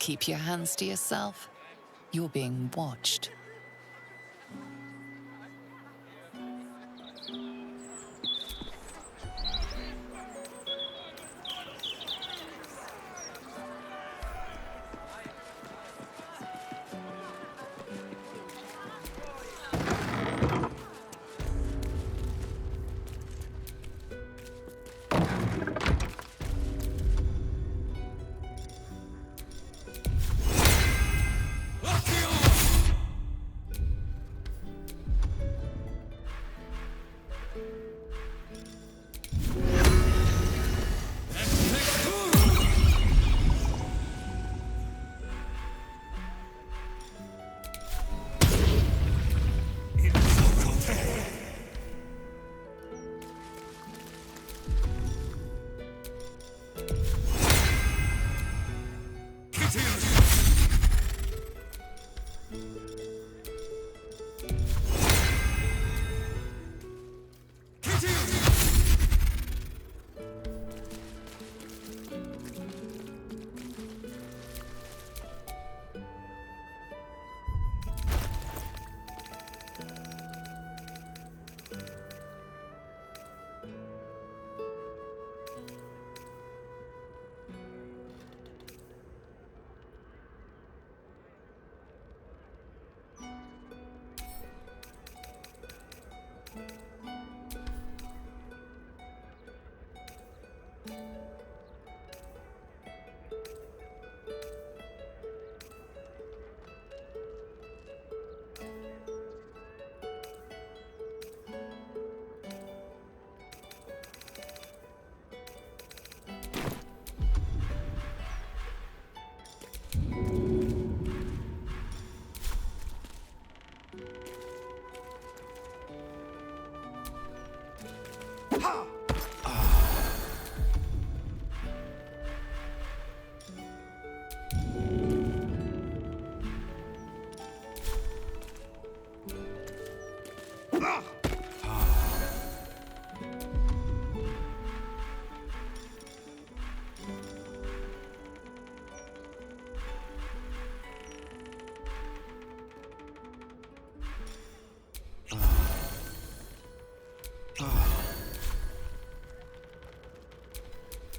keep your hands to yourself. You're being watched.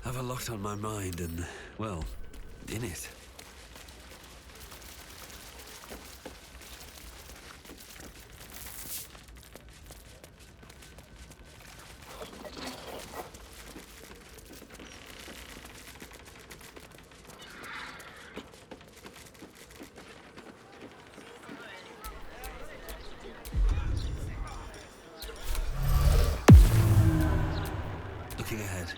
I've a lot on my mind and, well, in it. Looking ahead.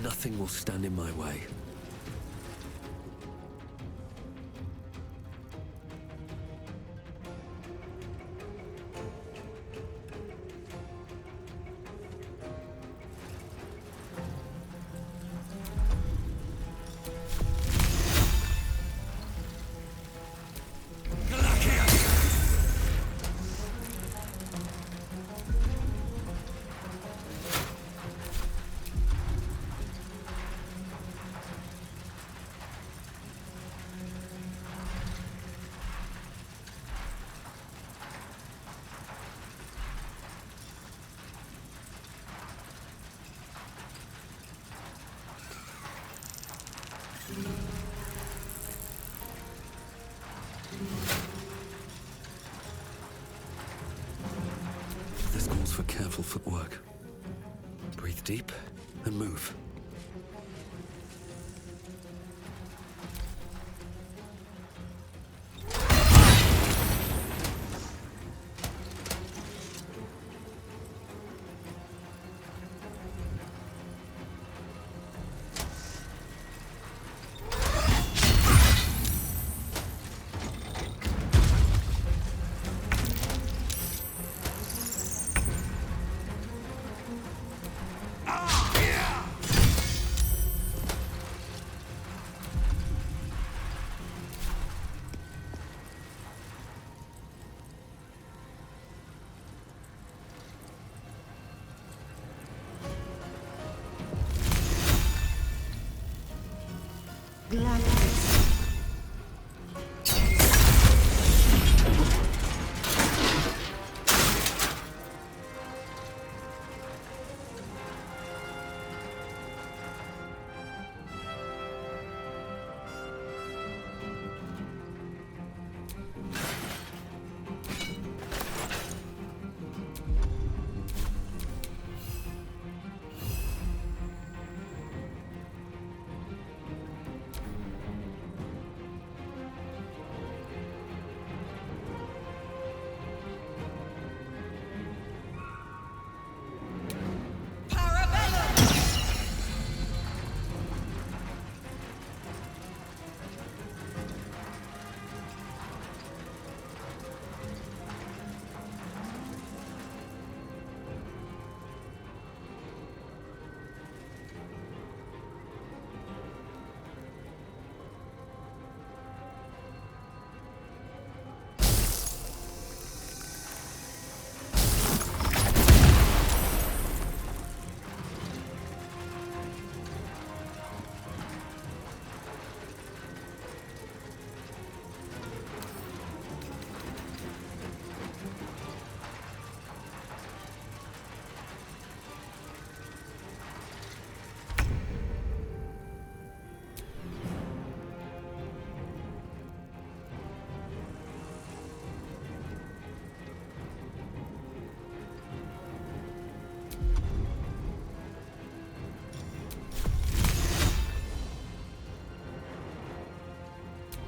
Nothing will stand in my way. This calls for careful footwork. Breathe deep and move.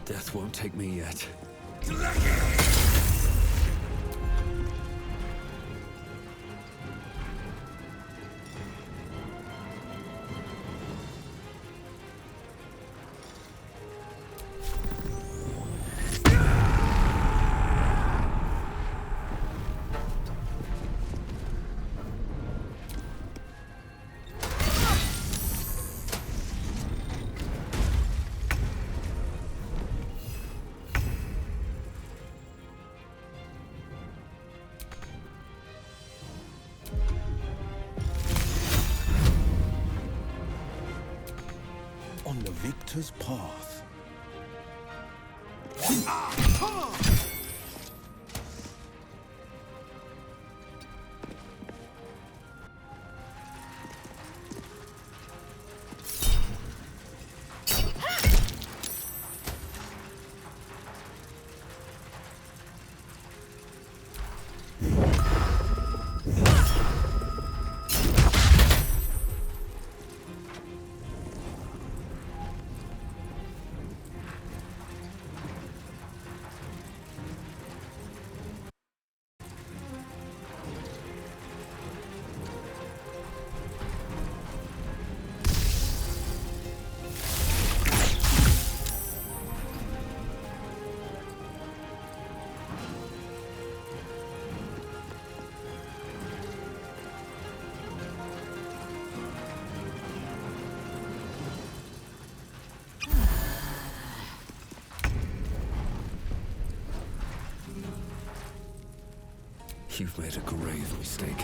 Death won't take me yet. On the victor's path. You've made a grave mistake.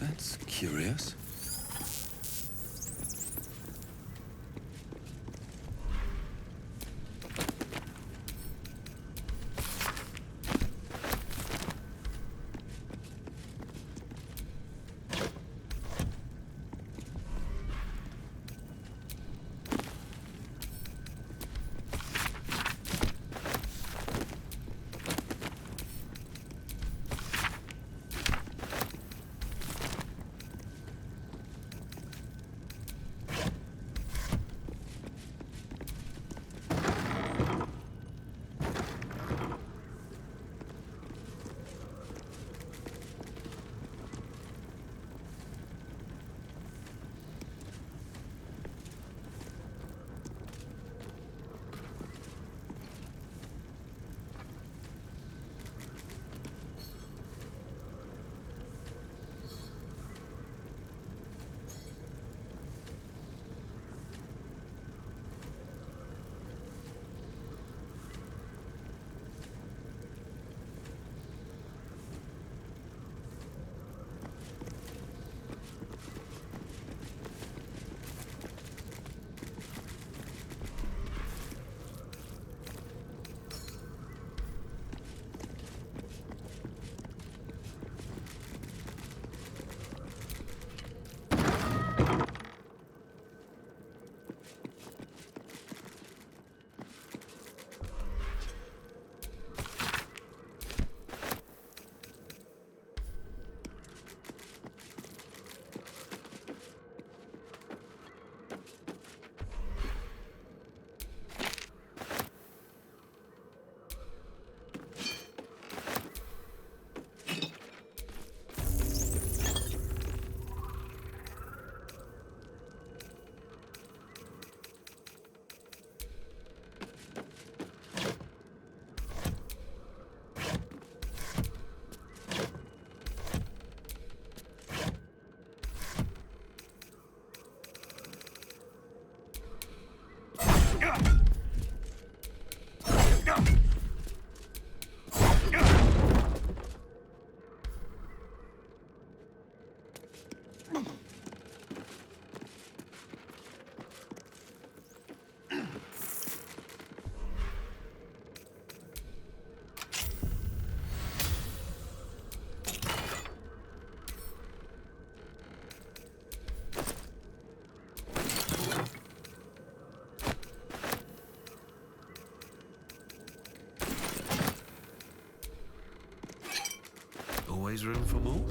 That's curious. Always room for more?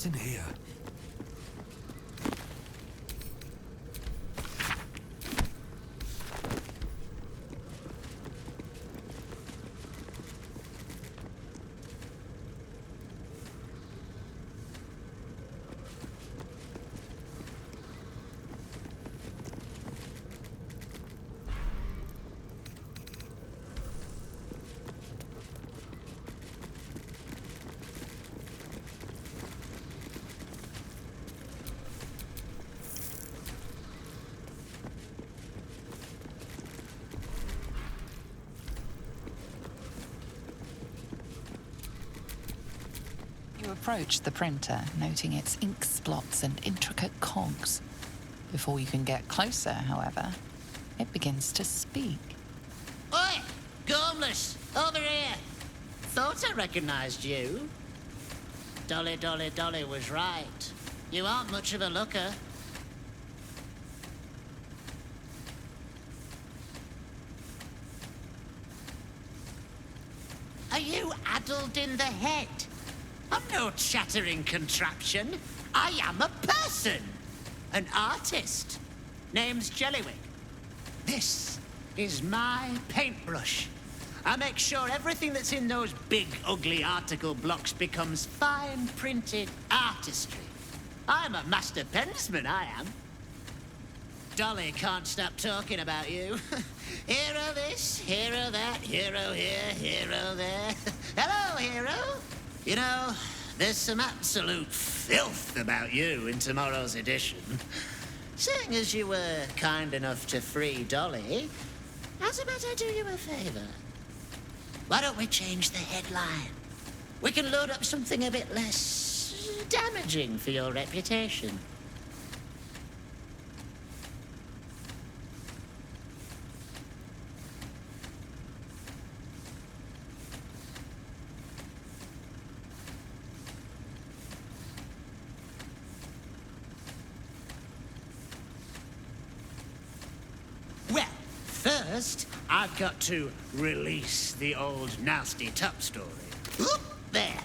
What's in here? You approach the printer, noting its ink splots and intricate cogs. Before you can get closer, however, it begins to speak. Oi! Gormless! Over here! Thought I recognized you. Dolly, Dolly, Dolly was right. You aren't much of a looker. Are you addled in the head? I'm no chattering contraption. I am a person. An artist. Name's Jellywick. This is my paintbrush. I make sure everything that's in those big, ugly article blocks becomes fine printed artistry. I'm a master pensman, I am. Dolly can't stop talking about you. Hero this, hero that, hero here, hero there. Hello, hero. You know, there's some absolute filth about you in tomorrow's edition. Seeing as you were kind enough to free Dolly, how's about I do you a favor? Why don't we change the headline? We can load up something a bit less damaging for your reputation. Well, first, I've got to release the old nasty top story. Oop, there.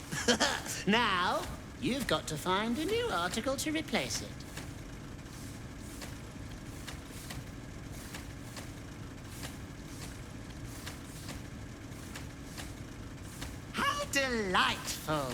Now, you've got to find a new article to replace it. How delightful.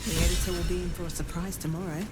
The editor will be in for a surprise tomorrow.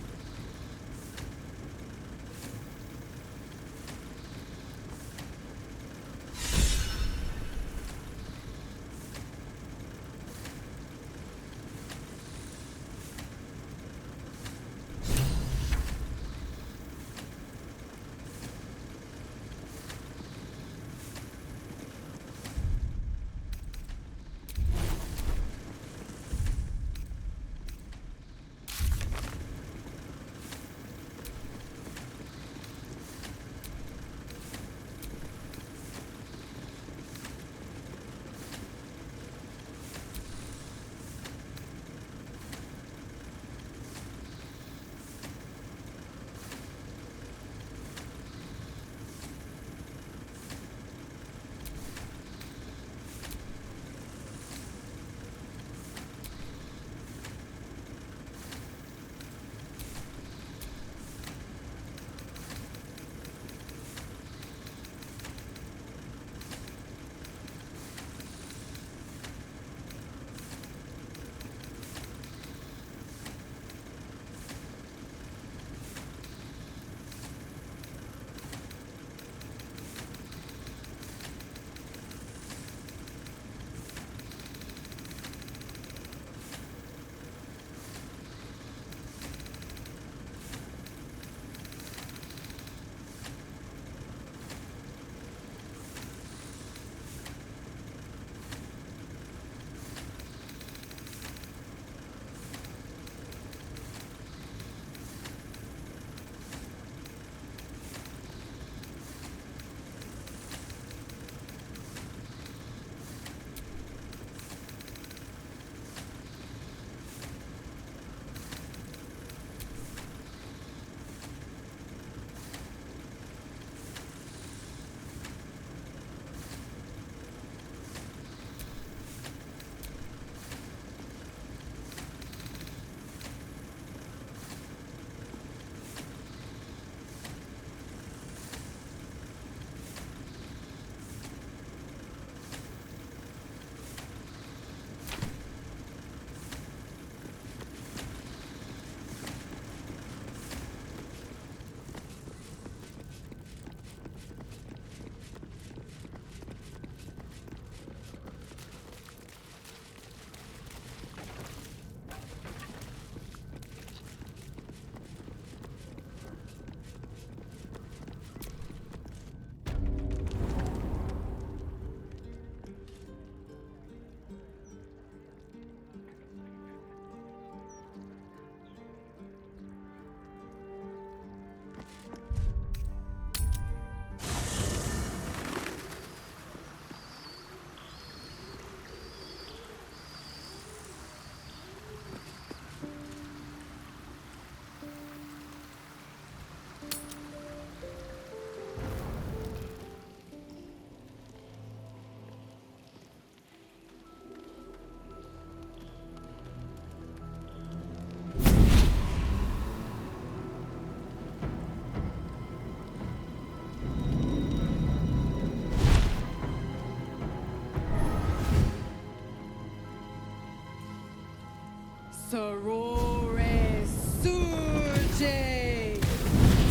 sorore surge,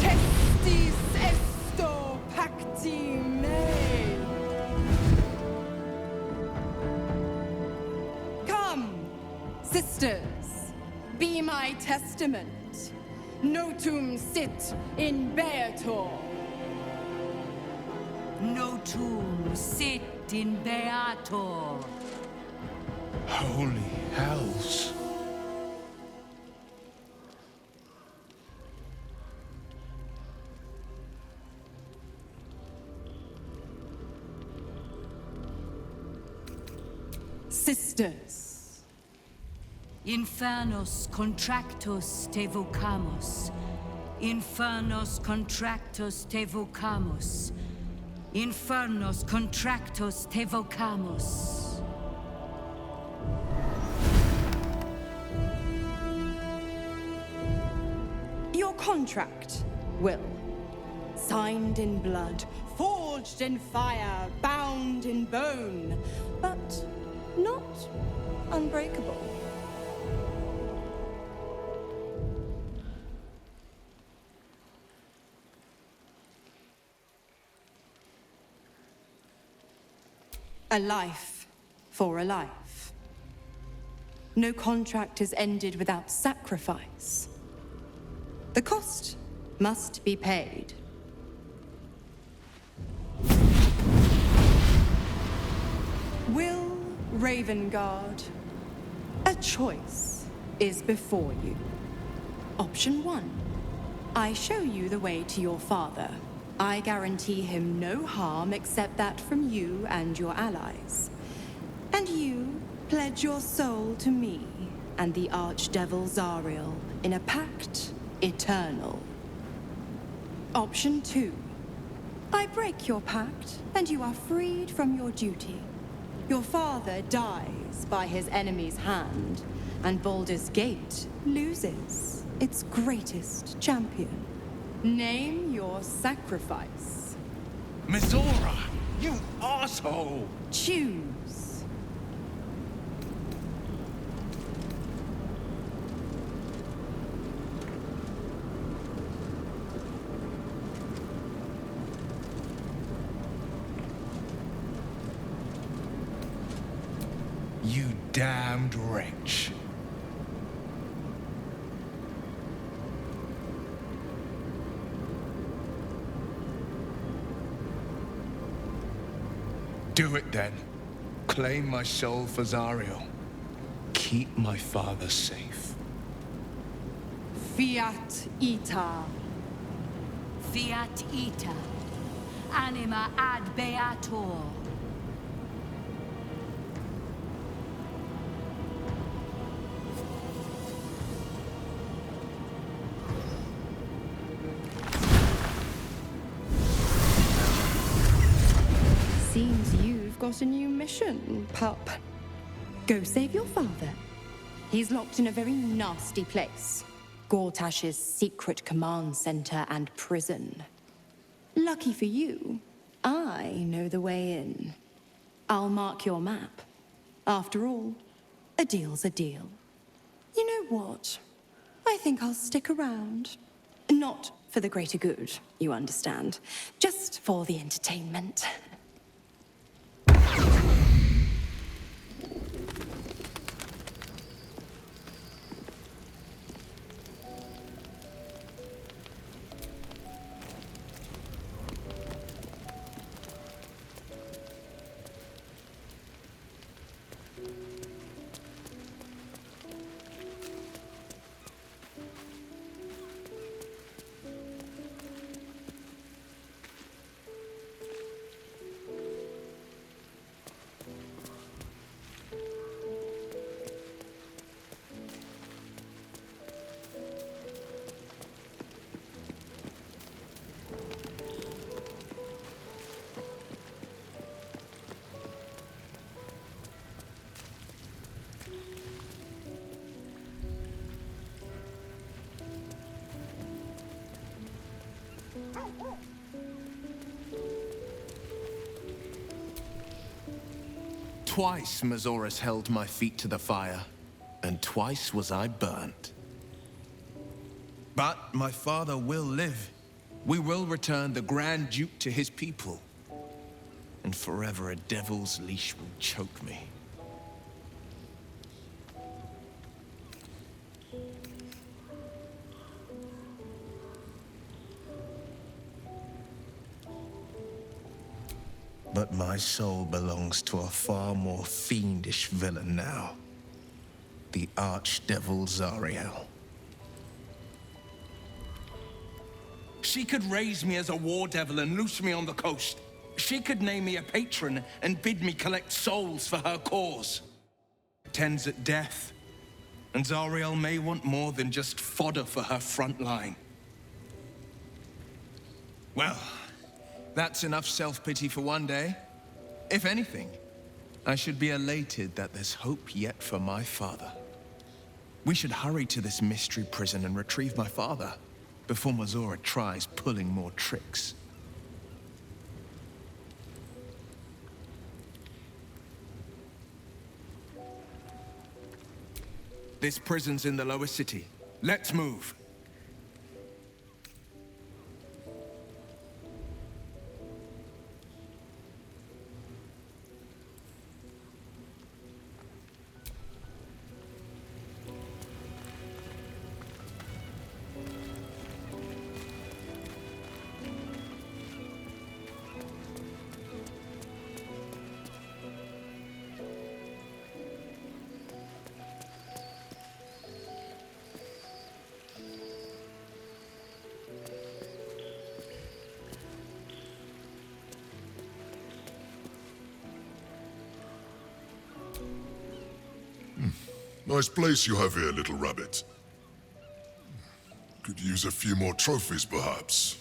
testis esto pacti me. Come, sisters, be my testament. Notum sit in beator. Notum sit in beator. Holy hells. Sisters, Infernos contractus te vocamus. Infernos contractus te vocamus. Infernos contractus te vocamus. your contract, Will. Signed in blood, forged in fire, bound in bone, but not unbreakable. A life for a life. No contract is ended without sacrifice. The cost must be paid. Will Ravengard, a choice is before you. Option 1. I show you the way to your father. I guarantee him no harm except that from you and your allies. And you pledge your soul to me and the Archdevil Zariel in a pact eternal. Option 2. I break your pact and you are freed from your duty. Your father dies by his enemy's hand, and Baldur's Gate loses its greatest champion. Name your sacrifice. Mizora, you asshole! Choose. You damned wretch. Do it then. Claim my soul for Zariel. Keep my father safe. Fiat ita. Fiat ita. Anima ad beator. Seems you've got a new mission, pup. Go save your father. He's locked in a very nasty place. Gortash's secret command center and prison. Lucky for you, I know the way in. I'll mark your map. After all, a deal's a deal. You know what? I think I'll stick around. Not for the greater good, you understand. Just for the entertainment. Twice Mazoras held my feet to the fire. and twice was I burnt. But my father will live. We will return the Grand Duke to his people. And forever a devil's leash will choke me. But my soul belongs to a far more fiendish villain now. The Archdevil Zariel. She could raise me as a war devil and loose me on the coast. She could name me a patron and bid me collect souls for her cause. Tends at death, and Zariel may want more than just fodder for her front line. Well, that's enough self-pity for one day. If anything, I should be elated that there's hope yet for my father. We should hurry to this mystery prison and retrieve my father before Mazora tries pulling more tricks. This prison's in the lower city. Let's move. Nice place you have here, little rabbit. Could use a few more trophies, perhaps.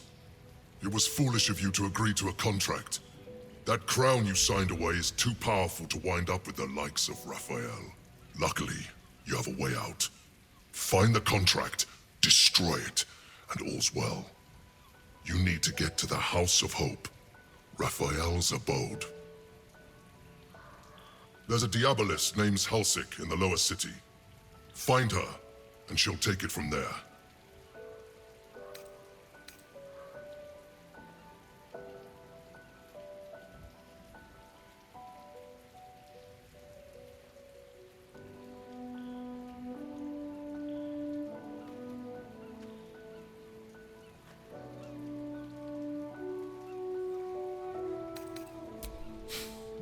It was foolish of you to agree to a contract. That crown you signed away is too powerful to wind up with the likes of Raphael. Luckily, you have a way out. Find the contract, destroy it, and all's well. You need to get to the House of Hope, Raphael's abode. There's a Diabolist named Halsik in the lower city. Find her, and she'll take it from there.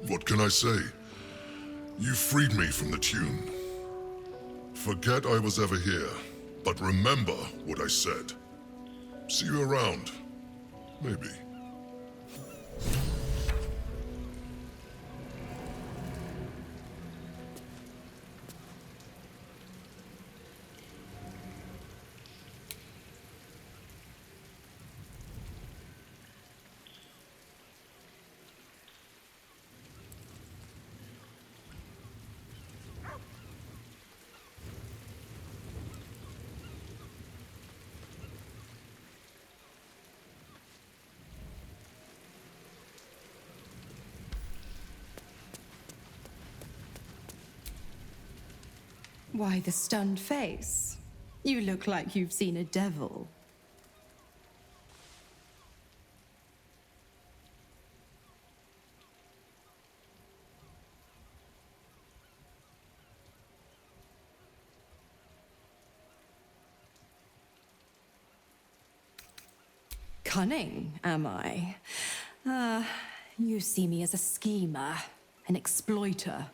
What can I say? You freed me from the tune. Forget I was ever here, but remember what I said. See you around. Maybe. Why the stunned face? You look like you've seen a devil. Cunning, am I? You see me as a schemer, an exploiter.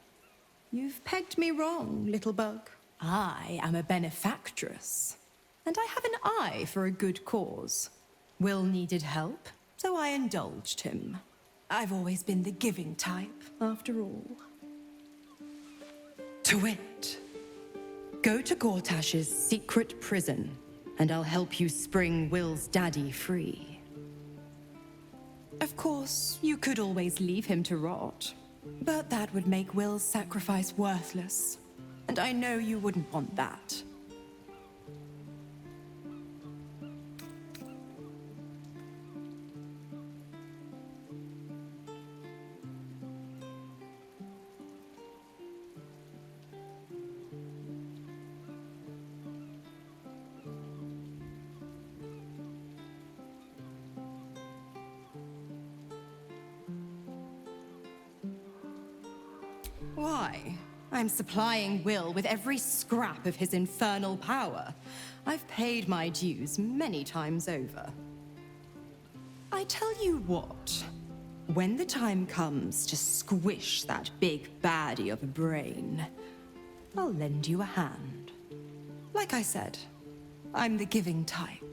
You've pegged me wrong, little bug. I am a benefactress, and I have an eye for a good cause. Will needed help, so I indulged him. I've always been the giving type, after all. To wit, go to Gortash's secret prison, and I'll help you spring Will's daddy free. Of course, you could always leave him to rot. But that would make Will's sacrifice worthless, and I know you wouldn't want that. Why? I'm supplying Will with every scrap of his infernal power. I've paid my dues many times over. I tell you what, when the time comes to squish that big baddie of a brain, I'll lend you a hand. Like I said, I'm the giving type.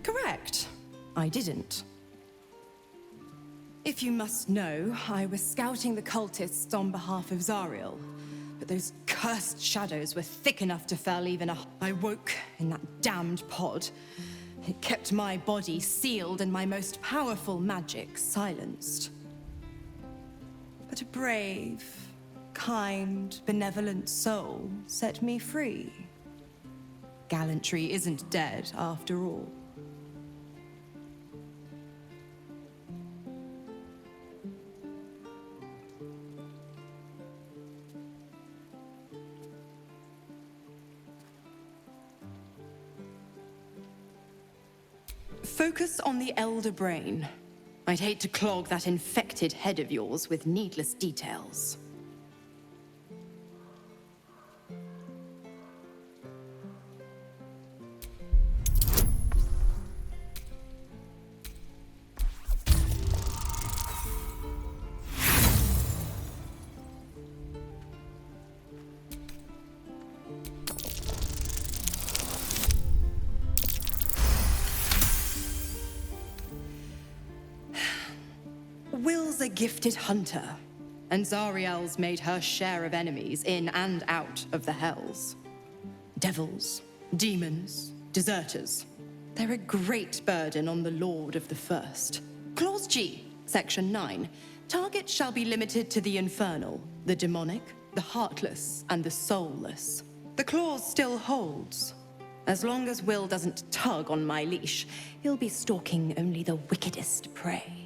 Correct. I didn't. If you must know, I was scouting the cultists on behalf of Zariel, but those cursed shadows were thick enough to fell even a... I woke in that damned pod. It kept my body sealed and my most powerful magic silenced. But a brave, kind, benevolent soul set me free. Gallantry isn't dead after all. Focus on the elder brain. I'd hate to clog that infected head of yours with needless details. Will's a gifted hunter, and Zariel's made her share of enemies in and out of the Hells. Devils, demons, deserters. They're a great burden on the Lord of the First. Clause G, Section 9. Target shall be limited to the infernal, the demonic, the heartless, and the soulless. The clause still holds. As long as Will doesn't tug on my leash, he'll be stalking only the wickedest prey.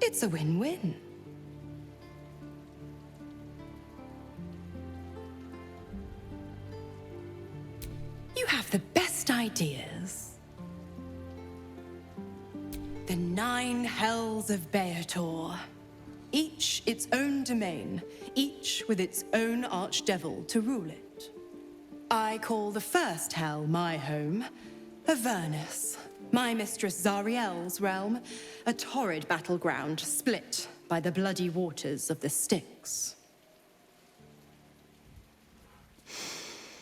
It's a win-win. You have the best ideas. The 9 hells of Beator. Each its own domain, each with its own archdevil to rule it. I call the first hell my home, Avernus. My mistress Zariel's realm, a torrid battleground split by the bloody waters of the Styx.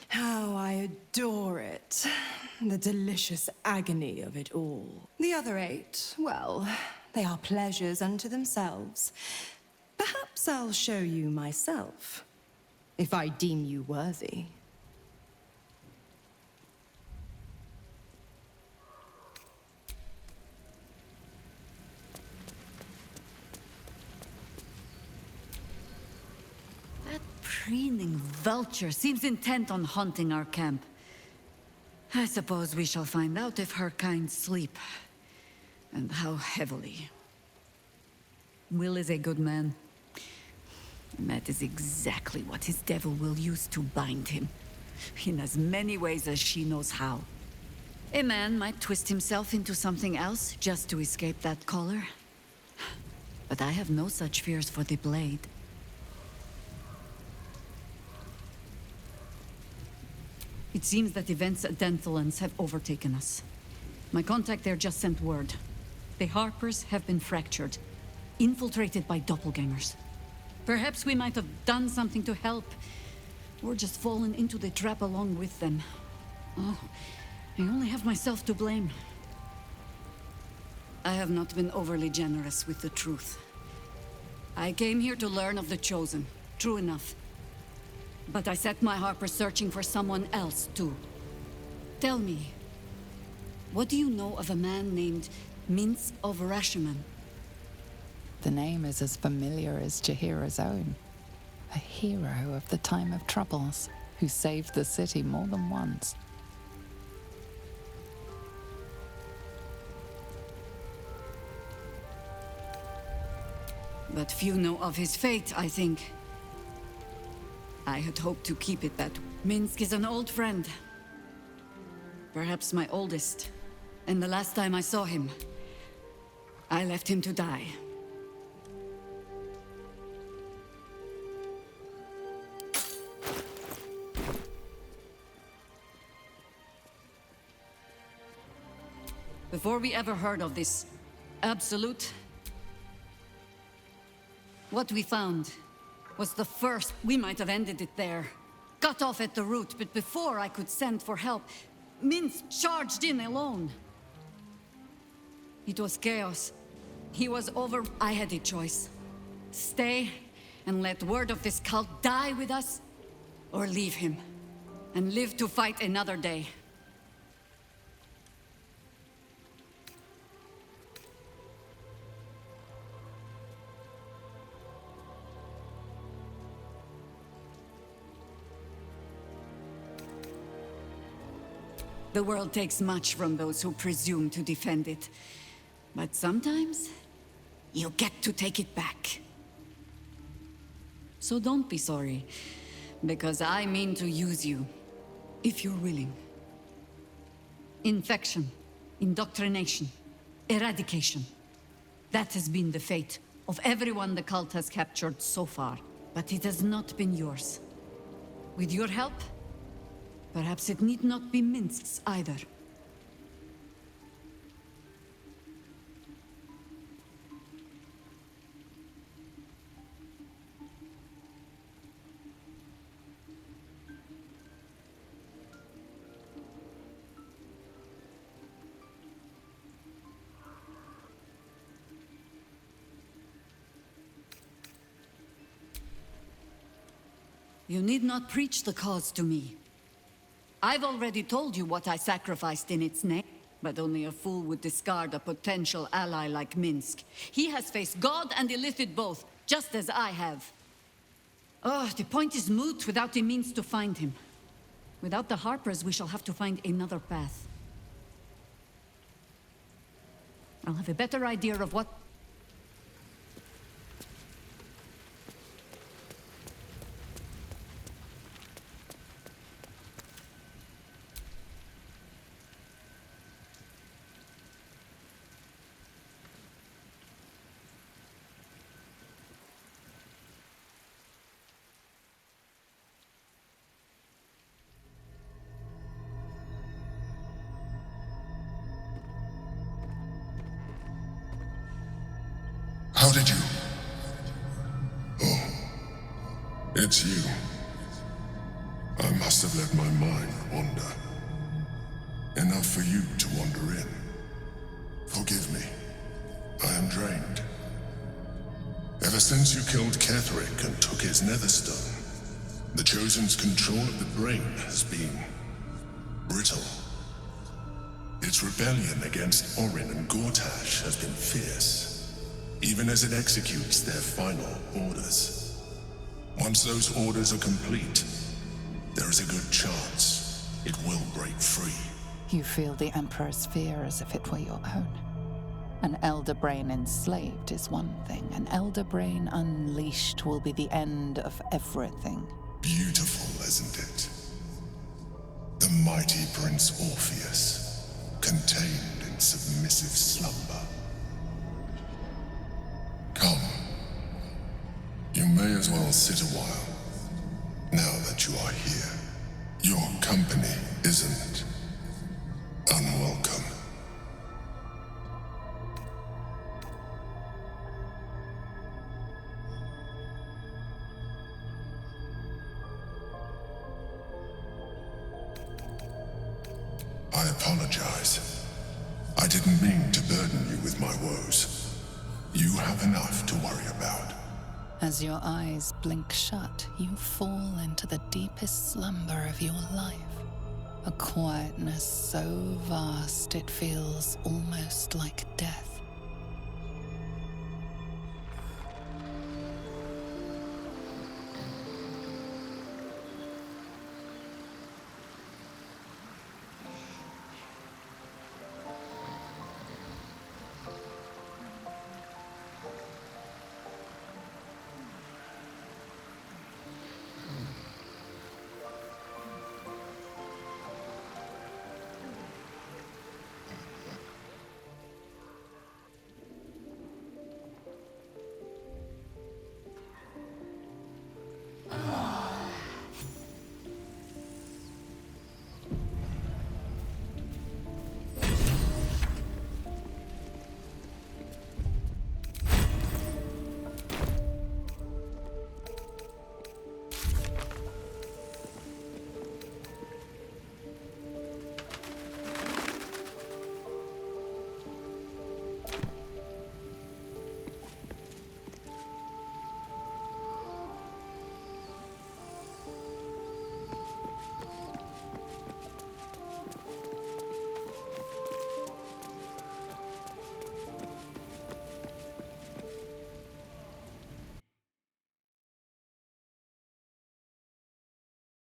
How I adore it. The delicious agony of it all. The other 8, well, they are pleasures unto themselves. Perhaps I'll show you myself, if I deem you worthy. Preening vulture seems intent on haunting our camp. I suppose we shall find out if her kind sleep, and how heavily. Will is a good man. And that is exactly what his devil will use to bind him, in as many ways as she knows how. A man might twist himself into something else just to escape that collar. But I have no such fears for the blade. It seems that events at Denthelans have overtaken us. My contact there just sent word. The Harpers have been fractured, infiltrated by doppelgangers. Perhaps we might have done something to help, or just fallen into the trap along with them. Oh, I only have myself to blame. I have not been overly generous with the truth. I came here to learn of the Chosen, true enough. But I set my Harper searching for someone else, too. Tell me, what do you know of a man named Mince of Rashiman? The name is as familiar as Jahira's own. A hero of the time of troubles, who saved the city more than once. But few know of his fate, I think. I had hoped to keep it that way. Minsk is an old friend. Perhaps my oldest. And the last time I saw him, I left him to die. Before we ever heard of this absolute, what we found was the first. We might have ended it there. Cut off at the root, but before I could send for help, Minsk charged in alone. It was chaos. He was over. I had a choice. Stay and let word of this cult die with us, or leave him and live to fight another day. The world takes much from those who presume to defend it. But sometimes, you get to take it back. So don't be sorry, because I mean to use you, if you're willing. Infection, indoctrination, eradication. That has been the fate of everyone the cult has captured so far. But it has not been yours. With your help, perhaps it need not be Minsk's either. You need not preach the cause to me. I've already told you what I sacrificed in its name, but only a fool would discard a potential ally like Minsk. He has faced God and Illithid both, just as I have. Oh, the point is moot without the means to find him. Without the Harpers, we shall have to find another path. I'll have a better idea of what... How did you? Oh, it's you. I must have let my mind wander. Enough for you to wander in. Forgive me. I am drained. Ever since you killed Ketherick and took his netherstone, the Chosen's control of the brain has been brittle. Its rebellion against Orin and Gortash has been fierce, even as it executes their final orders. Once those orders are complete, there is a good chance it will break free. You feel the Emperor's fear as if it were your own. An Elder Brain enslaved is one thing. An Elder Brain unleashed will be the end of everything. Beautiful, isn't it? The mighty Prince Orpheus, contained in submissive slumber. Come. You may as well sit a while, now that you are here. Your company isn't unwelcome. I apologize. I didn't mean to burden you with my woes. You have enough to worry about. As your eyes blink shut, you fall into the deepest slumber of your life. A quietness so vast it feels almost like death.